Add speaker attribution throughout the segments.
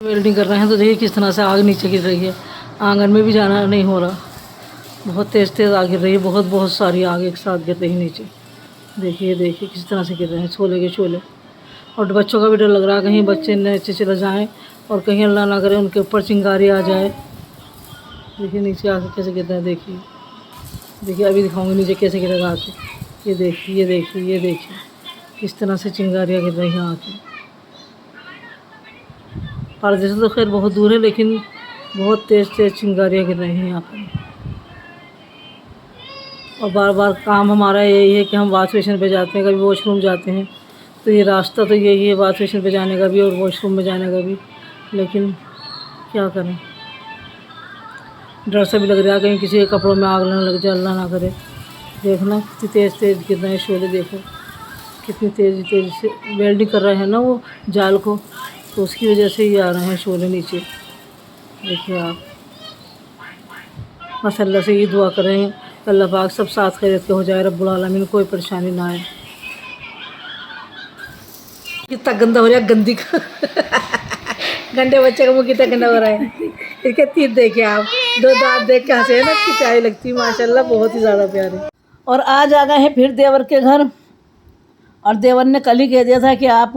Speaker 1: Welding कर रहे हैं तो देखिए किस तरह से आग नीचे गिर रही है। आंगन में भी जाना नहीं हो रहा, बहुत तेज़ तेज़ आग गिर रही है। बहुत सारी आग एक साथ गिर रही है नीचे। देखिए किस तरह से गिर रहे हैं छोले के छोले। और बच्चों का भी डर लग रहा है कहीं बच्चे नीचे चले जाएं और कहीं अल्लाह ना करे उनके ऊपर चिंगारी आ जाए। देखिए नीचे आके कैसे गिर रहे हैं। देखिए अभी दिखाऊंगी नीचे कैसे गिरेगा आके। ये देखिए किस तरह से चिंगारियाँ गिर रही हैं आके। पर्दे से तो खैर बहुत दूर है, लेकिन बहुत तेज़ चिंगारियाँ गिर रही हैं यहाँ पर। और बार बार काम हमारा यही है कि हम वॉश बेसिन पे जाते हैं, कभी वॉशरूम जाते हैं, तो ये रास्ता तो यही है वॉश बेसिन पे जाने का भी और वॉशरूम में जाने का भी। लेकिन क्या करें, डर से भी लग रहा है कहीं किसी के कपड़ों में आग ना लग जाए, अल्लाह ना करे। देखना कितनी तेज़ गिर रहे हैं शोले। देखो कितनी तेज़ी से वेल्डिंग कर रहे हैं ना वो जाल को, तो उसकी वजह से ही आ रहे हैं शोले नीचे। देखिए आप, बस अल्लाह से ये दुआ करें अल्लाह पाक सब साथ खैरियत के हो जाए, रब्बुल आलमीन, कोई परेशानी ना आए। कितना गंदा हो रहा है, गंदी का गंदे बच्चे का मुँह कितना गंदा हो रहा है। इसके तीर देखिए आप, दो दांत देख के हंसे है ना, कितनी प्यारी लगती है माशाल्लाह, बहुत ही ज़्यादा प्यारी। और आज आ गए हैं फिर देवर के घर, और देवर ने कल ही कह दिया था कि आप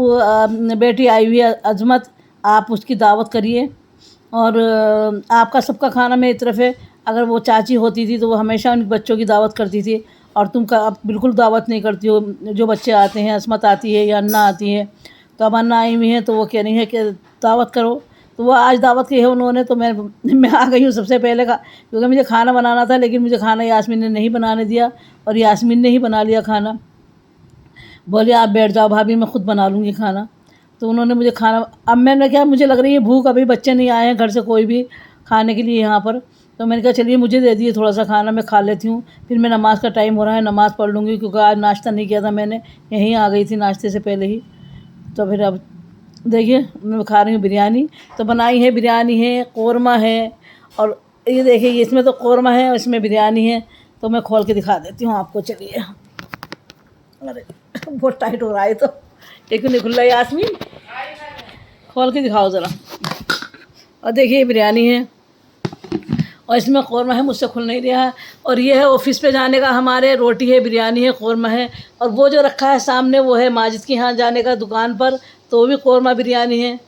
Speaker 1: बेटी आई हुई है अजमत, आप उसकी दावत करिए। और आपका सबका खाना मेरी तरफ है। अगर वो चाची होती थी तो वो हमेशा उन बच्चों की दावत करती थी, और तुम का अब बिल्कुल दावत नहीं करती हो। जो बच्चे आते हैं, असमत आती है या अन्ना आती है, तो अब अन्ना आई हुई हैं तो वो कह रही है कि दावत करो। तो वो आज दावत की है उन्होंने, तो मैं आ गई हूँ सबसे पहले का, क्योंकि मुझे खाना बनाना था, लेकिन मुझे खाना यास्मीन ने नहीं बनाने दिया, और यास्मीन ने ही बना लिया खाना। बोले आप बैठ जाओ भाभी, मैं ख़ुद बना लूँगी खाना। तो उन्होंने मुझे खाना, अब मैंने क्या, मुझे लग रही है भूख, अभी बच्चे नहीं आए हैं घर से कोई भी खाने के लिए यहाँ पर, तो मैंने कहा चलिए मुझे दे दिए थोड़ा सा खाना, मैं खा लेती हूँ। फिर मैं नमाज़ का टाइम हो रहा है, नमाज़ पढ़ लूँगी, क्योंकि आज नाश्ता नहीं किया था मैंने, यहीं आ गई थी नाश्ते से पहले ही। तो फिर अब देखिए मैं खा रही हूँ बिरयानी। तो बनाई है बिरयानी है, कौरमा है, और ये देखिए इसमें तो कौरमा है और इसमें बिरयानी है। तो मैं खोल के दिखा देती हूँ आपको, चलिए। अरे बहुत टाइट हो रहा है, तो एक नहीं खुल रहा है। यास्मीन खोल के दिखाओ ज़रा। और देखिए बिरयानी है और इसमें कौरमा है, मुझसे खुल नहीं रहा है। और ये है ऑफिस पे जाने का हमारे, रोटी है, बिरयानी है, कौरमा है। और वो जो रखा है सामने वो है माजिद के यहाँ जाने का दुकान पर, तो वो भी कौरमा बिरयानी है।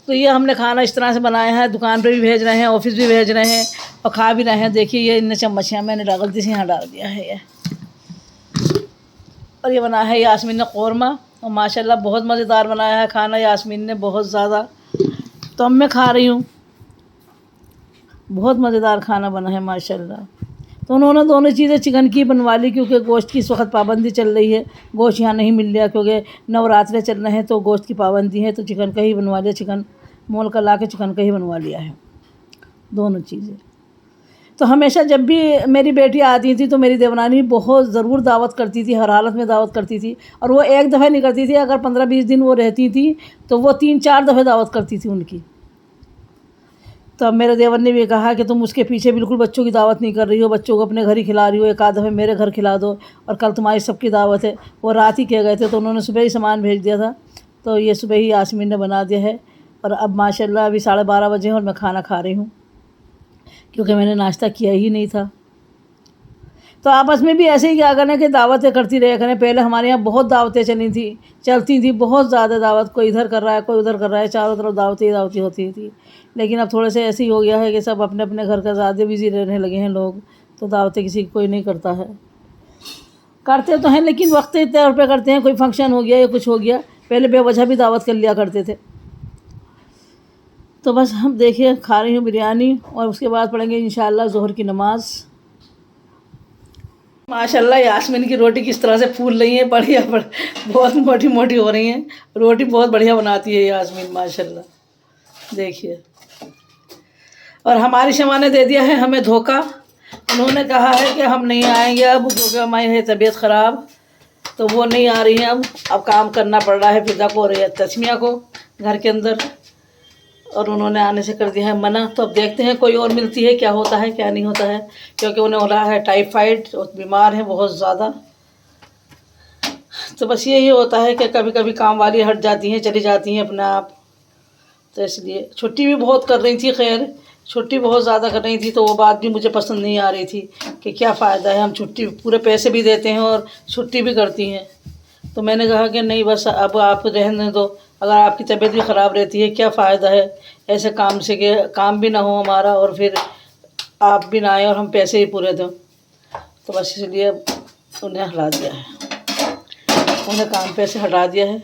Speaker 1: तो ये हमने खाना इस तरह से बनाया है, दुकान पर भी भेज रहे हैं, ऑफिस भी भेज रहे हैं और खा भी रहे हैं। देखिए ये इन चम्मचियाँ मैंने गलती से यहाँ डाल दिया है ये। और ये बनाया है यास्मीन ने कौरमा, और माशाल्लाह बहुत मज़ेदार बनाया है खाना यास्मीन ने, बहुत ज़्यादा। तो अब मैं खा रही हूँ, बहुत मज़ेदार खाना बना है माशाल्लाह। तो उन्होंने दोनों चीज़ें चिकन की बनवा ली, क्योंकि गोश्त की इस वक्त पाबंदी चल रही है, गोश्त यहाँ नहीं मिल रहा, क्योंकि नवरात्रे चल रहे हैं तो गोश्त की पाबंदी है, तो चिकन का ही बनवा लिया, चिकन मोल का ला के चिकन का ही बनवा लिया है दोनों चीज़ें। तो हमेशा जब भी मेरी बेटी आती थी तो मेरी देवरानी बहुत ज़रूर दावत करती थी, हर हालत में दावत करती थी। और वो एक दफ़ा नहीं करती थी, अगर 15-20 दिन वो रहती थी तो वो 3-4 दफ़े दावत करती थी उनकी। तो अब मेरे देवर ने भी कहा कि तुम उसके पीछे बिल्कुल बच्चों की दावत नहीं कर रही हो, बच्चों को अपने घर ही खिला रही हो, एक आध दफ़े मेरे घर खिला दो, और कल तुम्हारी सबकी दावत है। वो रात ही कह गए थे, तो उन्होंने सुबह ही सामान भेज दिया था, तो ये सुबह ही यास्मीन ने बना दिया है। और अब माशाल्लाह अभी 12:30 बजे हैं और मैं खाना खा रही हूँ, क्योंकि मैंने नाश्ता किया ही नहीं था। तो आपस में भी ऐसे ही क्या करें कि दावतें करती रहे करें। पहले हमारे यहाँ बहुत दावतें चलती थी, बहुत ज़्यादा दावत, कोई इधर कर रहा है, कोई उधर कर रहा है, चारों तरफ दावतें होती थी। लेकिन अब थोड़े से ऐसे ही हो गया है कि सब अपने अपने घर का ज़्यादा बिज़ी रहने लगे हैं लोग, तो दावतें किसी कोई नहीं करता है। करते तो हैं लेकिन वक्त के तौर पर करते हैं, कोई फंक्शन हो गया या कुछ हो गया, पहले बेवजह भी दावत कर लिया करते थे। तो बस हम देखिए खा रही हूँ बिरयानी, और उसके बाद पढ़ेंगे इंशाअल्लाह ज़ोहर की नमाज़। माशाल्लाह यास्मीन की रोटी किस तरह से फूल रही है, बढ़िया बहुत मोटी मोटी हो रही हैं। रोटी बहुत बढ़िया बनाती है यास्मीन माशाल्लाह, देखिए। और हमारी शमा ने दे दिया है हमें धोखा, उन्होंने कहा है कि हम नहीं आएंगे अब, क्योंकि हमारी है तबीयत ख़राब, तो वो नहीं आ रही हैं अब काम करना पड़ रहा है फिदा को और तस्मिया को घर के अंदर, और उन्होंने आने से कर दिया है मना। तो अब देखते हैं कोई और मिलती है, क्या होता है क्या नहीं होता है, क्योंकि उन्हें हो रहा है टाइफाइड और बीमार हैं बहुत ज़्यादा। तो बस यही होता है कि कभी कभी काम वाली हट जाती हैं, चली जाती हैं अपने आप। तो इसलिए छुट्टी भी बहुत कर रही थी, खैर छुट्टी बहुत ज़्यादा कर रही थी, तो वो बात भी मुझे पसंद नहीं आ रही थी कि क्या फ़ायदा है, हम छुट्टी पूरे पैसे भी देते हैं और छुट्टी भी करती हैं। तो मैंने कहा कि नहीं, बस अब आप रहने दो, अगर आपकी तबीयत भी ख़राब रहती है क्या फ़ायदा है ऐसे काम से कि काम भी ना हो हमारा और फिर आप भी ना आए और हम पैसे ही पूरे दें। तो बस इसलिए उन्हें हटा दिया है, उन्हें काम पे से हटा दिया है।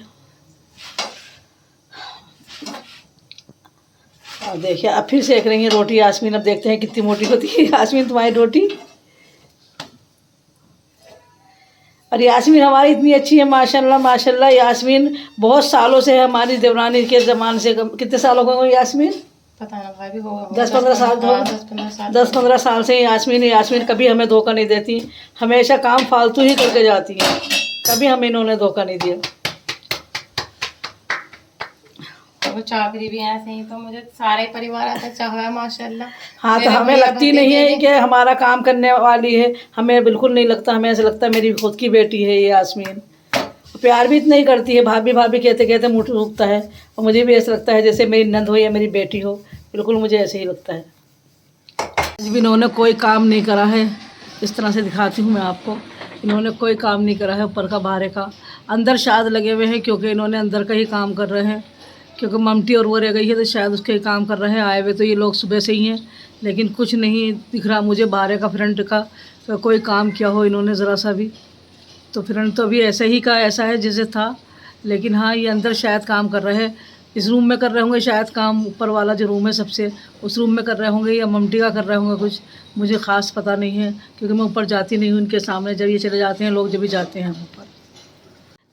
Speaker 1: और देखिए अब फिर सेक रही है रोटी यास्मीन, अब देखते हैं कितनी मोटी होती है यास्मीन तुम्हारी रोटी। और यास्मीन हमारी इतनी अच्छी है माशाल्लाह माशाल्लाह। यास्मीन बहुत सालों से है, हमारी देवरानी के ज़माने से। कितने साल हो गए यास्मीन?
Speaker 2: पता ना भाई, भी होगा
Speaker 1: 10-15 साल। 10-15 साल से यास्मीन कभी हमें धोखा नहीं देती, हमेशा काम फालतू ही करके जाती है, कभी हमें इन्होंने धोखा नहीं दिया।
Speaker 2: वो चाकरी भी ऐसे ही, तो मुझे सारे परिवार ऐसा चाह है माशाल्लाह।
Speaker 1: हाँ, तो हमें लगती नहीं है कि हमारा काम करने वाली है, हमें बिल्कुल नहीं लगता, हमें ऐसा लगता है मेरी खुद की बेटी है ये यास्मीन। प्यार भी इतना ही करती है, भाभी भाभी कहते कहते मुँह रुकता है, और मुझे भी ऐसा लगता है जैसे मेरी नंद हो या मेरी बेटी हो, बिल्कुल मुझे ऐसे ही लगता है। आज भी इन्होंने कोई काम नहीं करा है, इस तरह से दिखाती हूँ मैं आपको। इन्होंने कोई काम नहीं करा है ऊपर का बाहर का, अंदर शायद लगे हुए हैं क्योंकि इन्होंने अंदर का ही काम कर रहे हैं, क्योंकि ममटी और वो रह गई है तो शायद उसके ही काम कर रहे हैं। आए हुए तो ये लोग सुबह से ही हैं, लेकिन कुछ नहीं दिख रहा मुझे बाहर का फ्रंट का तो कोई काम किया हो इन्होंने ज़रा सा भी। तो फ्रंट तो अभी ऐसा ही का ऐसा है जैसे था, लेकिन हाँ ये अंदर शायद काम कर रहे हैं। इस रूम में कर रहे होंगे शायद काम, ऊपर वाला जो रूम है सबसे, उस रूम में कर रहे होंगे या ममटी का कर रहे होंगे कुछ, मुझे ख़ास पता नहीं है क्योंकि मैं ऊपर जाती नहीं हूँ उनके सामने। जब ये चले जाते हैं लोग, जब भी जाते हैं ऊपर।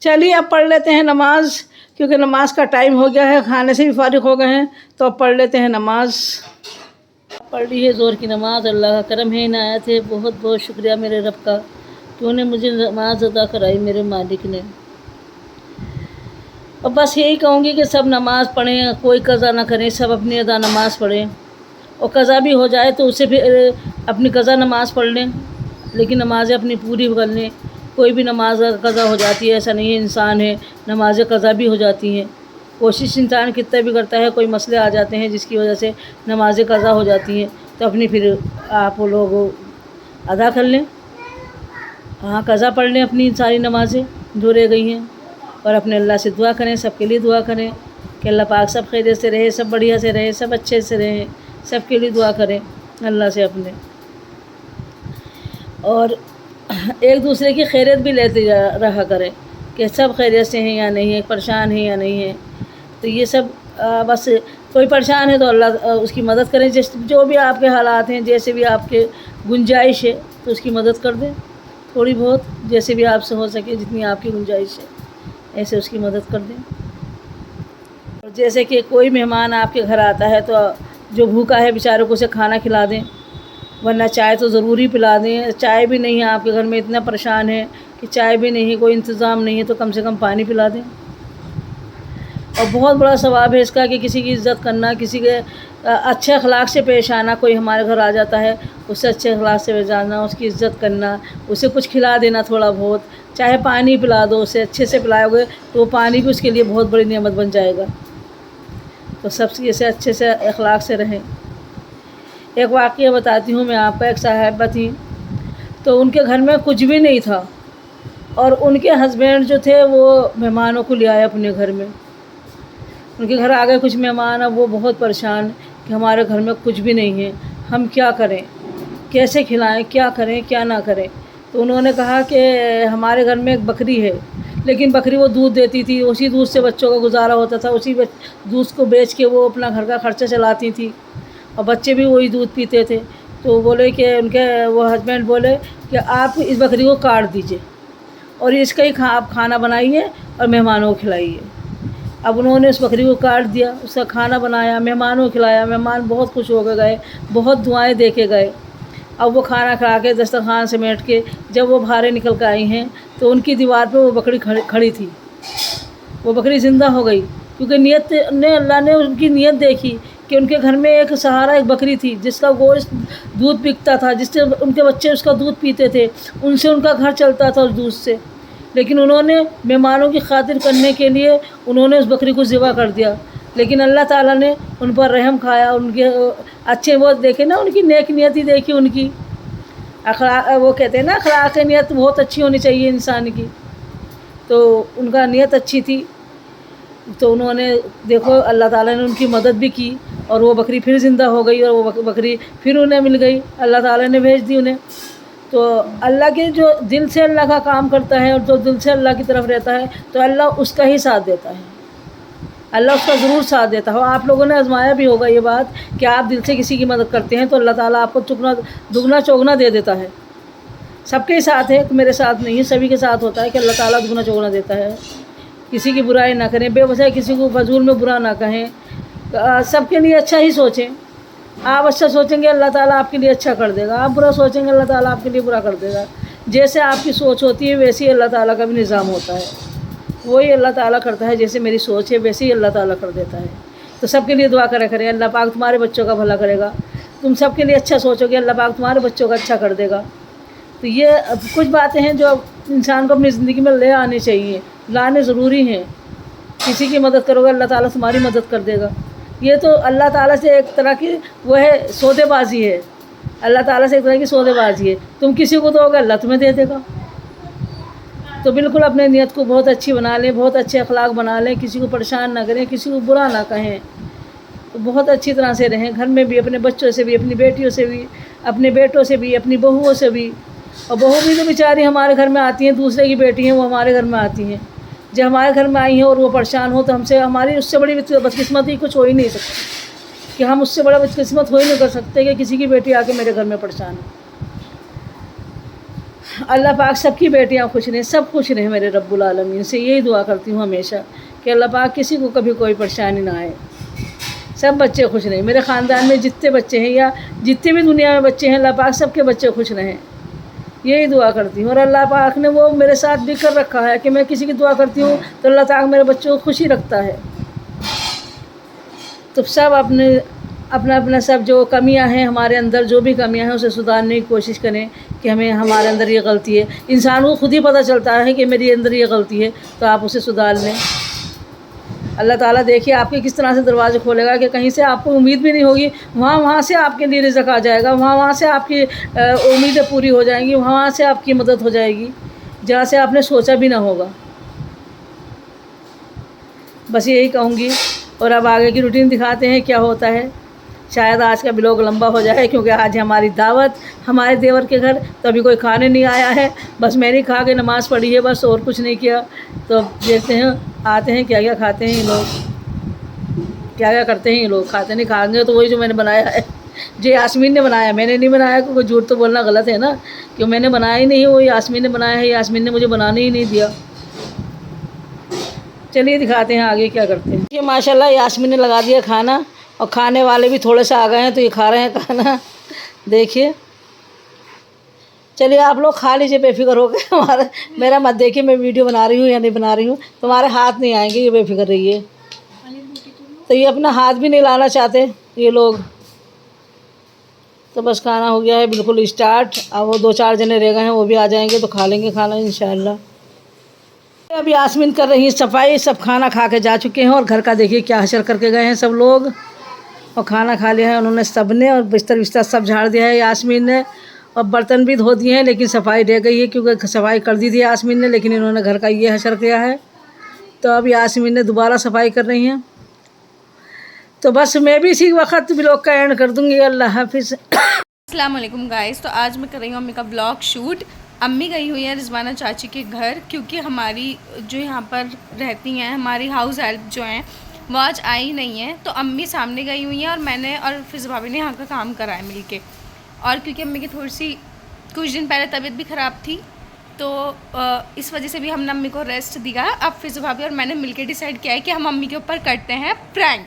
Speaker 1: चलिए अब पढ़ लेते हैं नमाज़, क्योंकि नमाज का टाइम हो गया है, खाने से भी फारिग हो गए हैं, तो अब पढ़ लेते हैं नमाज। पढ़ ली है ज़ोर की नमाज। अल्लाह का करम है, इनायत है, बहुत बहुत शुक्रिया मेरे रब का कि उन्हें मुझे नमाज अदा कराई मेरे मालिक ने। और बस यही कहूँगी कि सब नमाज़ पढ़ें, कोई कज़ा ना करें, सब अपनी अदा नमाज़ पढ़ें, और कज़ा भी हो जाए तो उसे फिर अपनी कज़ा नमाज़ पढ़ लें, लेकिन नमाज़ें अपनी पूरी कर लें। कोई भी नमाज कज़ा हो जाती है ऐसा नहीं है, इंसान है, नमाज़ें कज़ा भी हो जाती हैं। कोशिश इंसान कितना भी करता है, कोई मसले आ जाते हैं जिसकी वजह से नमाज़ें कज़ा हो जाती हैं, तो अपनी फिर आप लोग अदा कर लें। हाँ, कज़ा पढ़ लें अपनी सारी नमाज़ें जो रह गई हैं, और अपने अल्लाह से दुआ करें, सबके लिए दुआ करें कि अल्लाह पाक सब खैरियत से रहे, सब बढ़िया से रहे, सब अच्छे से रहें, सबके लिए दुआ करें अल्लाह से अपने। और एक दूसरे की खैरियत भी लेते रहा करें कि सब खैरियत से हैं या नहीं है, परेशान हैं या नहीं है। तो ये सब बस कोई परेशान है तो अल्लाह उसकी मदद करें, जो भी आपके हालात हैं, जैसे भी आपके गुंजाइश है तो उसकी मदद कर दें, थोड़ी बहुत जैसे भी आपसे हो सके, जितनी आपकी गुंजाइश है ऐसे उसकी मदद कर दें। और जैसे कि कोई मेहमान आपके घर आता है तो जो भूखा है बेचारे को उसे खाना खिला दें, वरना चाय तो ज़रूरी पिला दें। चाय भी नहीं है आपके घर में, इतना परेशान है कि चाय भी नहीं है, कोई इंतज़ाम नहीं है, तो कम से कम पानी पिला दें। और बहुत बड़ा सवाब है इसका कि किसी की इज़्ज़त करना, किसी के अच्छे अखलाक से पेश आना। कोई हमारे घर आ जाता है उससे अच्छे अखलाक से पेश आना, उसकी इज़्ज़त करना, उसे कुछ खिला देना थोड़ा बहुत, चाहे पानी पिला दो, उसे अच्छे से पिलाओगे तो वो पानी भी उसके लिए बहुत बड़ी नेमत बन जाएगा। तो सबसे ऐसे अच्छे से अखलाक से रहें। एक वाक़या बताती हूँ मैं आपको। एक साहिबा थी, तो उनके घर में कुछ भी नहीं था, और उनके हस्बैंड जो थे वो मेहमानों को ले आए अपने घर में। उनके घर आ गए कुछ मेहमान, अब वो बहुत परेशान कि हमारे घर में कुछ भी नहीं है, हम क्या करें, कैसे खिलाएं, क्या करें क्या ना करें। तो उन्होंने कहा कि हमारे घर में एक बकरी है, लेकिन बकरी वो दूध देती थी, उसी दूध से बच्चों का गुजारा होता था, उसी दूध को बेच के वो अपना घर का खर्चा चलाती थी, और बच्चे भी वही दूध पीते थे। तो बोले कि उनके वो हस्बैंड बोले कि आप इस बकरी को काट दीजिए और इसका ही आप खाना बनाइए और मेहमानों को खिलाइए। अब उन्होंने उस बकरी को काट दिया, उसका खाना बनाया, मेहमानों को खिलाया। मेहमान बहुत खुश हो गए, बहुत दुआएं दे के गए। अब वो खाना खा के दस्तरखान समेट के जब वो बाहर निकल कर आई हैं तो उनकी दीवार पे वो बकरी खड़ी थी। वो बकरी ज़िंदा हो गई, क्योंकि नियत ने अल्लाह ने उनकी नियत देखी कि उनके घर में एक सहारा, एक बकरी थी जिसका गोश्त दूध बिकता था, जिससे उनके बच्चे उसका दूध पीते थे, उनसे उनका घर चलता था उस दूध से। लेकिन उन्होंने मेहमानों की खातिर करने के लिए उन्होंने उस बकरी को ज़िबा कर दिया। लेकिन अल्लाह ताला ने उन पर रहम खाया, उनके अच्छे वो देखे ना, उनकी नेक नियति देखी, उनकी अखलाक, वो कहते हैं ना अखलाक नियत बहुत अच्छी होनी चाहिए इंसान की, तो उनका नियत अच्छी थी। तो उन्होंने देखो अल्लाह ताला ने उनकी मदद भी की और वो बकरी फिर ज़िंदा हो गई और वो बकरी फिर उन्हें मिल गई, अल्लाह ताला ने भेज दी उन्हें। तो अल्लाह के जो दिल से अल्लाह का काम करता है और जो दिल से अल्लाह की तरफ रहता है तो अल्लाह उसका ही साथ देता है, अल्लाह उसका ज़रूर साथ देता है। आप लोगों ने आजमाया भी होगा ये बात कि आप दिल से किसी की मदद करते हैं तो अल्लाह ताला आपको दुगना चौगना दे देता है। सबके ही साथ है, मेरे साथ नहीं है, सभी के साथ होता है कि अल्लाह ताला दुगना चौगना देता है। किसी की बुराई ना करें, बेवजह किसी को फजूल में बुरा ना कहें, सबके लिए अच्छा ही सोचें। आप अच्छा सोचेंगे अल्लाह ताला आपके लिए अच्छा कर देगा, आप बुरा सोचेंगे अल्लाह ताला आपके लिए बुरा कर देगा। जैसे आपकी सोच होती है वैसे ही अल्लाह ताला का भी निज़ाम होता है, वही अल्लाह ताला करता है, जैसे मेरी सोच है वैसे ही अल्लाह ताला कर देता है। तो सबके लिए दुआ करें, अल्लाह पाक तुम्हारे बच्चों का भला करेगा, तुम सबके लिए अच्छा सोचोगे अल्लाह पाक तुम्हारे बच्चों का अच्छा कर देगा। तो ये कुछ बातें हैं जो इंसान को अपनी ज़िंदगी में ले आनी चाहिए, लाने ज़रूरी हैं। किसी की मदद करोगे अल्लाह ताला तुम्हारी मदद कर देगा। ये तो अल्लाह ताला से एक तरह की वो है सौदेबाजी है, अल्लाह ताला से एक तरह की सौदेबाजी है, तुम किसी को दोगे अल्लाह तुम्हें दे देगा। तो बिल्कुल अपने नियत को बहुत अच्छी बना लें, बहुत अच्छे अखलाक बना लें, किसी को परेशान ना करें, किसी को बुरा ना कहें, तो बहुत अच्छी तरह से रहें, घर में भी, अपने बच्चों से भी, अपनी बेटियों से भी, अपने बेटों से भी, अपनी बहुओं से भी। और बहू भी तो बेचारी हमारे घर में आती हैं, दूसरे की बेटी हैं वो हमारे घर में आती हैं, जब हमारे घर में आई हैं और वो परेशान हो तो हमसे, हमारी उससे बड़ी बदकिस्मती कुछ हो ही नहीं सकती कि हम उससे बड़ा बदकिस्मत हो ही नहीं कर सकते कि किसी की बेटी आके मेरे घर में परेशान है। अल्लाह पाक सबकी बेटियां खुश रहें, सब खुश रहें मेरे रब्बुल आलमीन से यही दुआ करती हूँ हमेशा कि अल्लाह पाक किसी को कभी कोई परेशानी ना आए, सब बच्चे खुश रहें। मेरे ख़ानदान में जितने बच्चे हैं या जितने भी दुनिया में बच्चे हैं अल्लाह पाक सबके बच्चे खुश रहें, यही दुआ करती हूँ। और अल्लाह पाक ने वो मेरे साथ भी कर रखा है कि मैं किसी की दुआ करती हूँ तो अल्लाह ताला मेरे बच्चों को खुशी रखता है। तो सब अपना अपना सब जो कमियां हैं हमारे अंदर, जो भी कमियां हैं उसे सुधारने की कोशिश करें कि हमें हमारे अंदर ये गलती है। इंसान को खुद ही पता चलता है कि मेरे अंदर ये गलती है, तो आप उसे सुधार लें। अल्लाह ताला देखिए आपके किस तरह से दरवाज़े खोलेगा कि कहीं से आपको उम्मीद भी नहीं होगी, वहाँ से आपके लिए रिज़्क़ आ जाएगा, वहाँ से आपकी उम्मीदें पूरी हो जाएंगी, वहाँ से आपकी मदद हो जाएगी जहाँ से आपने सोचा भी ना होगा। बस यही कहूँगी। और अब आगे की रूटीन दिखाते हैं क्या होता है। शायद आज का ब्लॉग लंबा हो जाए क्योंकि आज हमारी दावत हमारे देवर के घर, तो अभी कोई खाने नहीं आया है, बस मैंने खा के नमाज़ पढ़ी है बस, और कुछ नहीं किया। तो देखते हैं आते हैं क्या क्या खाते हैं ये लोग, क्या क्या करते हैं ये लोग। खाते नहीं, खाएंगे तो वही जो मैंने बनाया है, जो यास्मीन ने बनाया, मैंने नहीं बनाया, क्योंकि झूठ तो बोलना गलत है ना, क्यों मैंने बनाया ही नहीं है, वो यास्मीन ने बनाया है, यास्मीन ने मुझे बनाने ही नहीं दिया। चलिए दिखाते हैं आगे क्या करते हैं। ये माशाल्लाह यास्मीन ने लगा दिया खाना और खाने वाले भी थोड़े से आ गए हैं तो ये खा रहे हैं खाना, देखिए। चलिए आप लोग खा लीजिए, बेफिक्र हो गए। हमारा मेरा मत देखिए मैं वीडियो बना रही हूँ या नहीं बना रही हूँ, तुम्हारे हाथ नहीं आएंगे, ये बेफिक्र रहिए। तो ये अपना हाथ भी नहीं लाना चाहते ये लोग। तो बस खाना हो गया है बिल्कुल स्टार्ट। अब वो 2-4 जने रह गए हैं, वो भी आ जाएंगे तो खा लेंगे खाना इंशाल्लाह। अब यास्मीन कर रही है सफाई, सब खाना खा के जा चुके हैं और घर का देखिए क्या हशर करके गए हैं सब लोग। और खाना खा लिया है उन्होंने सब ने, और बिस्तर बिस्तर सब झाड़ दिया है यास्मीन ने, और बर्तन भी धो दिए हैं, लेकिन सफाई रह गई है क्योंकि सफाई कर दी थी यास्मीन ने, लेकिन इन्होंने घर का ये हशर किया है। तो अब यास्मीन ने दोबारा सफाई कर रही हैं। तो बस मैं भी इसी वक्त ब्लॉग का एंड कर दूँगी। अल्लाह हाफिज़।
Speaker 2: अस्सलाम वालेकुम गाइस। तो आज मैं कर रही हूँ अम्मी का ब्लॉग शूट। अम्मी गई हुई है रिजवाना चाची के घर, क्योंकि हमारी जो यहाँ पर रहती हैं, हमारी हाउस हेल्प जो हैं वो आज आई नहीं है, तो अम्मी सामने गई हुई हैं और मैंने और फिज़ा भाभी ने यहाँ का काम कराया मिल के। और क्योंकि अम्मी की थोड़ी सी कुछ दिन पहले तबीयत भी ख़राब थी, तो इस वजह से भी हमने अम्मी को रेस्ट दिया। अब फिज़ा भाभी और मैंने मिल के डिसाइड किया है कि हम अम्मी के ऊपर करते हैं प्रैंक।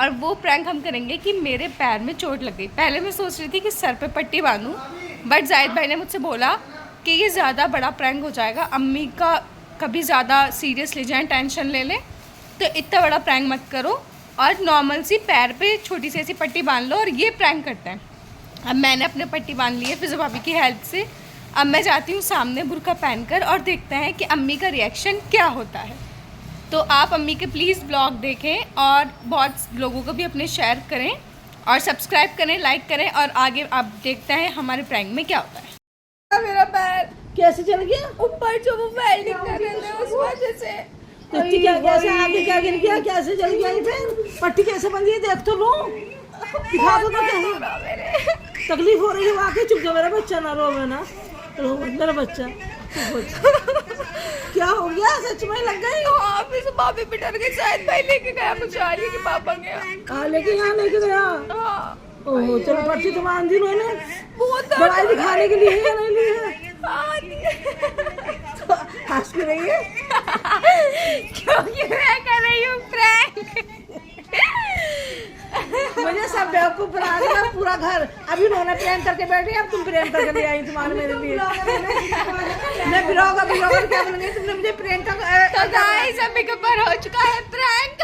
Speaker 2: और वो प्रैंक हम करेंगे कि मेरे पैर में चोट लग गई। पहले मैं सोच रही थी कि सर पे पट्टी बांधूं, बट जाहिद भाई ने मुझसे बोला कि ये ज़्यादा बड़ा प्रैंक हो जाएगा, अम्मी का कभी ज़्यादा सीरियस ले जाएं, टेंशन ले लें, तो इतना बड़ा प्रैंक मत करो और नॉर्मल सी पैर पे छोटी सी ऐसी पट्टी बांध लो और ये प्रैंक करते हैं। अब मैंने अपने पट्टी बांध ली है फिज़ा भाभी की हेल्प से। अब मैं जाती हूँ सामने बुर्का पहनकर और देखते हैं कि अम्मी का रिएक्शन क्या होता है। तो आप अम्मी के प्लीज़ ब्लॉग देखें और बहुत लोगों को भी अपने शेयर करें और सब्सक्राइब करें, लाइक करें। और आगे आप देखते हैं हमारे प्रैंक में क्या होता है। मेरा पैर
Speaker 1: कैसे चल गया?
Speaker 2: ऊपर जो वो वेल्डिंग कर रहे थे उस वजह से।
Speaker 1: पट्टी क्या कैसे आगे क्या गिर गया? कैसे चल गया? ये फिर पट्टी कैसे बंधी है? देख तो लो, दिखा दो ना कैसे तकलीफ हो रही है। वाकई चुप जाओ मेरा बच्चा, ना रो में ना रो मत मेरा बच्चा। क्या हो गया? सच में लग गई?
Speaker 2: हाँ, फिर से पापी पे डर गए, शायद भाई लेके गया मुझे, आलिया के पापा गया।
Speaker 1: कहाँ लेके? यहाँ लेके गया?
Speaker 2: हाँ।
Speaker 1: ओहो, चलो पट्टी तो बांध दी उन्होंने।
Speaker 2: बहुत
Speaker 1: दवाई दिखाने के लिए है या नहीं ली है?
Speaker 2: हाँ,
Speaker 1: तो हंस भी रही है
Speaker 2: क्योंकि मैं कर रही हूँ प्रैंक।
Speaker 1: मुझे सब बेवकूफ बना दिया पूरा घर। अभी उन्होंने प्रेम करके बैठी, अब तुम प्रेम करके ले आई तुम्हारे मेरे लिए। मैं ब्लॉगर क्या बोलूंगी? तुमने मुझे प्रेम का
Speaker 2: तो गाइस अभी कबर हो चुका है प्रैंक।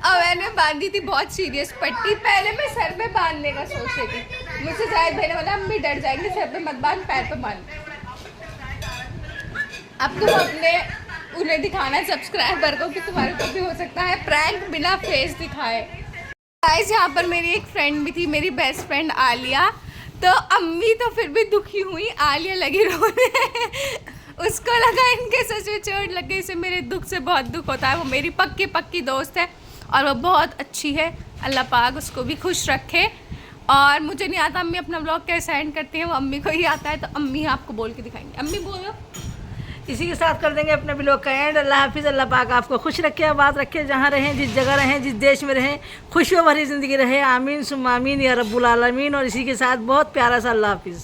Speaker 2: अब मैंने बांधी थी बहुत सीरियस पट्टी। पहले मैं सर पे बांधने का सोच रही थी, मुझसे शायद भाई ने बोला हम भी डर जाएंगे, सर पे मत बांध, पैर पे बांध। अब तुम अपने उन्हें दिखाना सब्सक्राइबर को कि तुम्हारे को भी हो सकता है प्रैंक बिना फेस दिखाए। गाइस यहाँ पर मेरी एक फ्रेंड भी थी, मेरी बेस्ट फ्रेंड आलिया। तो अम्मी तो फिर भी दुखी हुई, आलिया लगी रोने। उसको लगा इनके सच में चोट लग गई, इसे मेरे दुख से बहुत दुख होता है। वो मेरी पक्की पक्की दोस्त है और वो बहुत अच्छी है। अल्लाह पाक उसको भी खुश रखे। और मुझे नहीं आता अम्मी अपना ब्लॉग कैसे एंड करती हैं, वो अम्मी को ही आता है। तो अम्मी आपको बोल के दिखाएंगे। अम्मी बोलो।
Speaker 1: इसी के साथ कर देंगे अपने ब्लॉग का एंड। अल्लाह हाफिज़। अल्लाह पाक आपको खुश रखे, आबाद रखे, जहाँ रहें, जिस जगह रहें, जिस देश में रहें, खुशियों भरी ज़िंदगी रहे। आमीन सुम्मा आमीन या रब्बुल आलमीन। और इसी के साथ बहुत प्यारा सा अल्लाह हाफिज़।